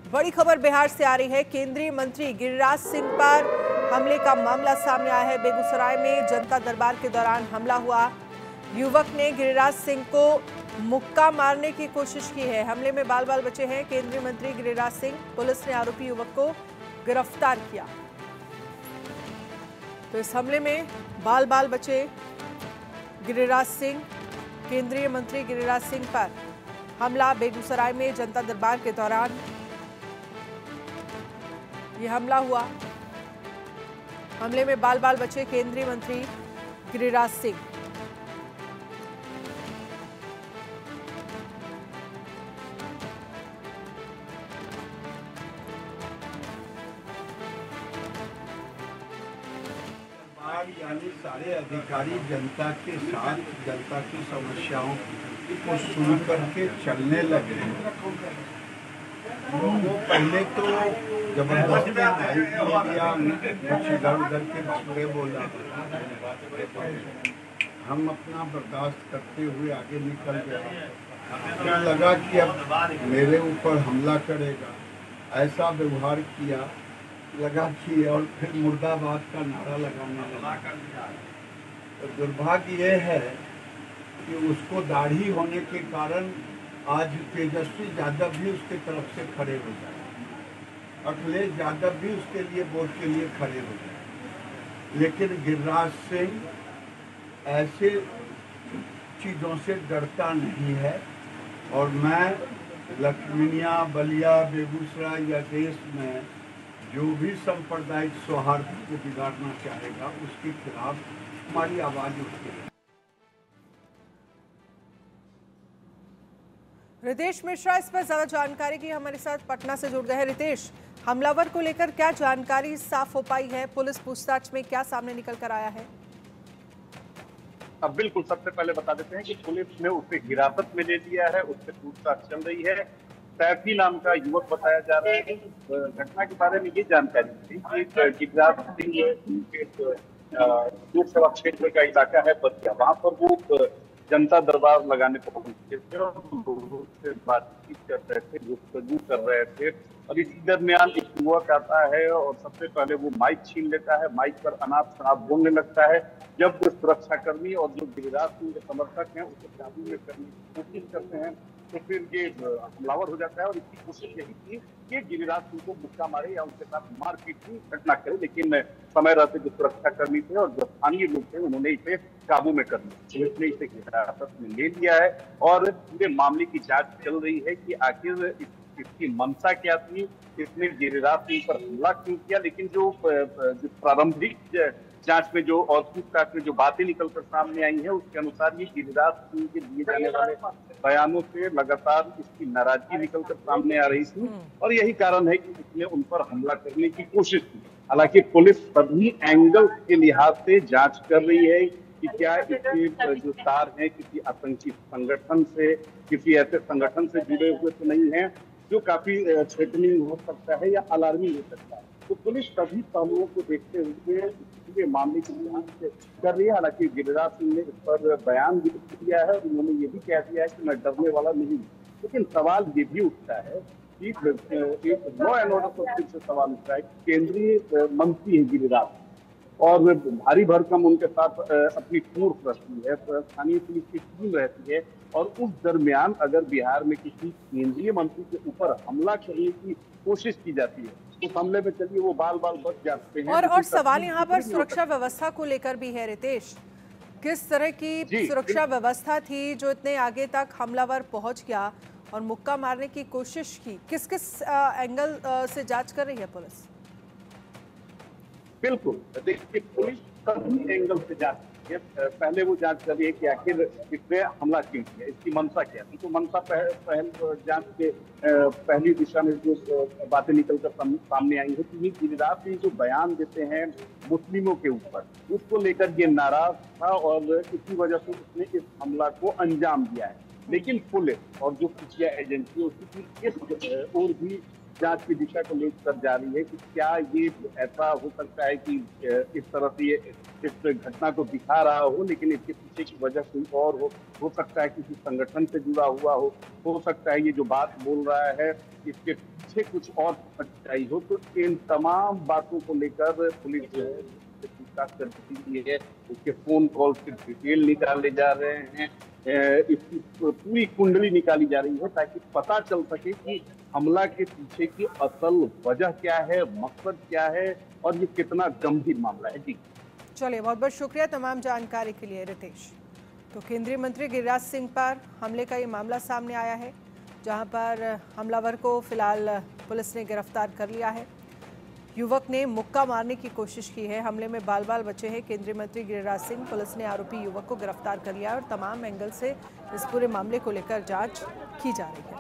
बड़ी खबर बिहार से आ रही है। केंद्रीय मंत्री गिरिराज सिंह पर हमले का मामला सामने आया है। बेगूसराय में जनता दरबार के दौरान हमला हुआ। युवक ने गिरिराज सिंह को मुक्का मारने की कोशिश की है। हमले में बाल बाल बचे हैं केंद्रीय मंत्री गिरिराज सिंह। पुलिस ने आरोपी युवक को गिरफ्तार किया। तो इस हमले में बाल बाल बचे गिरिराज सिंह। केंद्रीय मंत्री गिरिराज सिंह पर हमला बेगूसराय में जनता दरबार के दौरान ये हमला हुआ। हमले में बाल बाल बचे केंद्रीय मंत्री गिरिराज सिंह। यानी सारे अधिकारी जनता के साथ जनता की समस्याओं को सुन करके चलने लगे। वो पहले तो जबरदस्ती मीडिया कुछ इधर उधर के बातें बोला। हम अपना बर्दाश्त करते हुए आगे निकल गए। क्या लगा कि अब मेरे ऊपर हमला करेगा, ऐसा व्यवहार किया लगा कि, और फिर मुर्दाबाद का नारा लगाने लगा। तो दुर्भाग्य ये है कि उसको दाढ़ी होने के कारण आज तेजस्वी यादव भी उसके तरफ से खड़े हो जाए, अखिलेश यादव भी उसके लिए वोट के लिए खड़े हो जाए। लेकिन गिरिराज सिंह ऐसे चीज़ों से डरता नहीं है। और मैं लखमीनिया, बलिया, बेगूसराय या देश में जो भी सांप्रदायिक सौहार्द को बिगाड़ना चाहेगा उसके खिलाफ हमारी आवाज उठेगी। रितेश मिश्रा इस पर ज्यादा जानकारी की हमारे साथ पटना से जुड़ गए हैं। रितेश, हमलावर को लेकर क्या जानकारी साफ हो पाई है? पुलिस पूछताछ में क्या सामने निकल कर आया है? अब बिल्कुल, सबसे पहले बता देते हैं कि पुलिस ने उसे हिरासत में ले लिया है। उससे पूछताछ चल रही है। सैफी नाम का युवक बताया जा रहा है। घटना के बारे में ये जानकारी थी कि गिरिराज सिंह के लोकसभा क्षेत्र का इलाका है बतिया, वहां पर वो जनता दरबार लगाने पहुंचे थे और लोगों से बातचीत कर रहे थे, गुफ्तगू कर रहे थे। और इसी दरमियान एक युवक आता है और सबसे पहले वो माइक छीन लेता है। माइक पर अनाप शनाप बोलने लगता है। जब वो सुरक्षाकर्मी और जो गिरिराज सिंह के समर्थक हैं उसे काबू में करने की कोशिश करते हैं तो फिर ये हमलावर हो जाता है। और इसकी कोशिश यही थी कि गिरिराज सिंह को मुक्का मारे या उनके साथ मारपीट की घटना करे, लेकिन समय रहते जो सुरक्षाकर्मी थे और जो स्थानीय लोग थे उन्होंने इसे काबू में कर लिया। पुलिस ने इसे हिरासत में ले लिया है और पूरे मामले की जांच चल रही है कि आखिर इसकी मंशा क्या थी, इसने गिरिराज सिंह पर हमला क्यों किया। लेकिन जो प्रारंभिक जांच में जो और पूछताछ में जो बातें निकलकर सामने आई है उसके अनुसार ये गिरिराज सिंह के दिए जाने वाले बयानों से लगातार इसकी नाराजगी निकलकर सामने आ रही थी और यही कारण है कि इसने उन पर हमला करने की कोशिश की। हालांकि पुलिस सभी एंगल के लिहाज से जांच कर रही है कि क्या इसके जो तार हैं किसी आतंकी संगठन से, किसी ऐसे संगठन से जुड़े हुए तो नहीं है जो काफी थ्रेटनिंग हो सकता है या अलार्मिंग हो सकता है। तो पुलिस सभी पहलुओं को देखते हुए मामले की जांच कर रही है। हालांकि गिरिराज सिंह ने इस पर बयान भी दिया है और उन्होंने ये भी कह दिया है कि मैं डरने वाला नहीं हूँ। लेकिन सवाल ये भी उठता है कि एक लॉ एंड ऑर्डर पर फिर से सवाल उठता है। केंद्रीय मंत्री है गिरिराज और भारी भरकम उनके साथ अपनी फोर्स रहती है, स्थानीय पुलिस की टीम रहती है। और उस दरमियान अगर बिहार में किसी केंद्रीय मंत्री के ऊपर हमला करने की कोशिश की जाती है उस हमले में चलिए वो बाल बाल बच जाते हैं। और सवाल यहाँ पर सुरक्षा व्यवस्था को लेकर भी है। रितेश, किस तरह की सुरक्षा व्यवस्था थी जो इतने आगे तक हमलावर पहुंच गया और मुक्का मारने की कोशिश की? किस किस एंगल से जांच कर रही है पुलिस? बिल्कुल, देखिए पुलिस सभी एंगल से जांच रही है। पहले वो जांच कर रही है कि आखिर इसने हमला क्यों किया, इसकी मंशा क्या है। तो मंशा पहल जांच के पहली दिशा में जो बातें निकलकर सामने आई है कि ये गिरिराज सिंह जो बयान देते हैं मुस्लिमों के ऊपर, उसको लेकर ये नाराज था और इसी वजह से उसने इस हमला को अंजाम दिया है। लेकिन पुलिस और जो खुफिया एजेंसी उसकी इस और भी जांच की दिशा को लेकर जा रही है कि क्या ये ऐसा हो सकता है कि इस तरह से ये इस घटना को दिखा रहा हो लेकिन इसके पीछे की वजह कोई और हो सकता है किसी संगठन से जुड़ा हुआ हो सकता है ये जो बात बोल रहा है इसके पीछे कुछ और सच्चाई हो, तो इन तमाम बातों को लेकर पुलिस जो है पूछताछ कर रही है। उसके फोन कॉल के डिटेल निकाले जा रहे हैं, इसकी पूरी कुंडली निकाली जा रही है ताकि पता चल सके कि हमला के पीछे की असल वजह क्या है, मकसद क्या है और ये कितना गंभीर मामला है। जी चलिए, बहुत बहुत शुक्रिया तमाम जानकारी के लिए रितेश। तो केंद्रीय मंत्री गिरिराज सिंह पर हमले का ये मामला सामने आया है, जहां पर हमलावर को फिलहाल पुलिस ने गिरफ्तार कर लिया है। युवक ने मुक्का मारने की कोशिश की है, हमले में बाल बाल बचे हैं केंद्रीय मंत्री गिरिराज सिंह। पुलिस ने आरोपी युवक को गिरफ्तार कर लिया और तमाम एंगल से इस पूरे मामले को लेकर जांच की जा रही है।